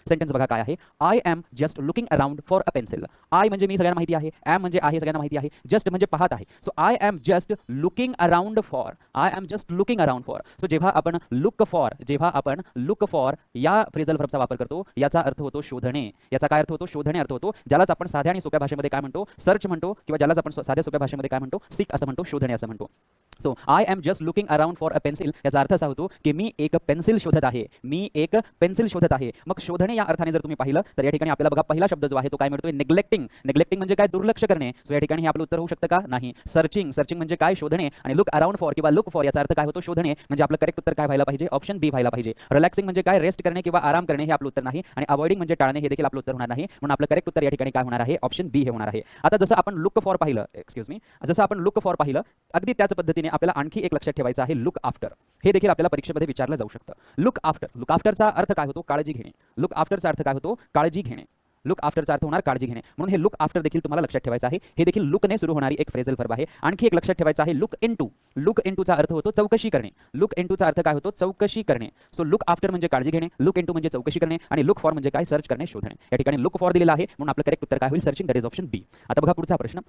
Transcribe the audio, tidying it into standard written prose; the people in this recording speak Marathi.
सेंटेन्स बघा काय आहे. I am just looking around for a pencil. I म्हणजे मी सगळ्यांना माहिती आहे, एम म्हणजे आहे सगळ्यांना माहिती आहे, जस्ट म्हणजे पाहत आहे. So I am just looking around for, I am just looking around for. So जेव्हा आपण लुक फॉर या फ्रेजल व्हर्बचा वापर करतो, याचा अर्थ होतो शोधणे. याचा काय अर्थ होतो? शोधणे अर्थ होतो, ज्यालाच आपण साध्या आणि सोप्या भाषेमध्ये काय म्हणतो? सर्च म्हणतो, किंवा ज्यालाच आपण साध्या सोप्या भाषेमध्ये काय म्हणतो? सीक असं म्हणतो, शोधणे असं म्हणतो. So I am just looking around for a pencil याचा अर्थ असा होतो की मी एक पेन्सिल शोधत आहे, मी एक पेन्सिल शोधत आहे. मग शोधणे या अर्थाने जर तुम्ही पाहिलं तर या ठिकाणी आपल्याला बघा पहिला शब्द जो आहे तो काय मिळतोय? निग्लेक्टिंग. निग्लेक्टिंग म्हणजे काय? दुर्लक्ष करणे. सो या ठिकाणी हे आपलं उत्तर होऊ शकतं का? नाही. सर्चिंग. सर्चिंग म्हणजे काय? शोधणे. आणि लुक अराउंड फॉर किंवा लुक फॉर याचा अर्थ काय होतो? शोधणे. म्हणजे आपलं करेक्ट उत्तर काय व्हायला पाहिजे? ऑप्शन बी व्हायला पाहिजे. रिलॅक्सिंग म्हणजे काय? रेस्ट करणे किंवा आराम करणे हे आपलं उत्तर नाही. आणि अवॉइडिंग म्हणजे टाळणे हे देखील आपलं उत्तर होणार नाही. म्हणून आपलं करेक्ट उत्तर या ठिकाणी काय होणार आहे? ऑप्शन बी हे होणार आहे. आता जसं आपण लुक फॉर पाहिलं, जसं आपण लुक फॉर पाहिलं, अगदी त्याच पद्धतीने आपल्याला आणखी एक लक्षात ठेवायचं आहे, लुक आफ्टर. हे देखील आपल्याला परीक्षेमध्ये विचारलं जाऊ शकतं. Look after. लुक आफ्टरचा अर्थ काय होतो? काळजी घेणे. लुक आफ्टरचा अर्थ काय होतो? काळजी घेणे. लुक आफ्टरचा अर्थ होणार काळजी घेणे. म्हणून हे लुक आफ्टर देखील तुम्हाला लक्षात ठेवायचं आहे. हे देखील लुकने सुरू होणारी एक फ्रेजल वर्ब आहे. आणखी एक लक्षात ठेवायचं आहे, लुक इनटू. लुक इनटूचा अर्थ होतो चौकशी करणे. लुक इनटूचा अर्थ काय होतो? चौकशी करणे. सो लुक आफ्टर म्हणजे काळजी घेणे, लुक इनटू म्हणजे चौकशी करणे, आणि लुक फॉर म्हणजे काय? सर्च करणे, शोधणे. या ठिकाणी लुक फॉर दिलेला आहे, म्हणून आपलं करेक्ट उत्तर काय होईल? सर्चिंग. दॅट इज ऑप्शन बी. आता बघा पुढचा प्रश्न.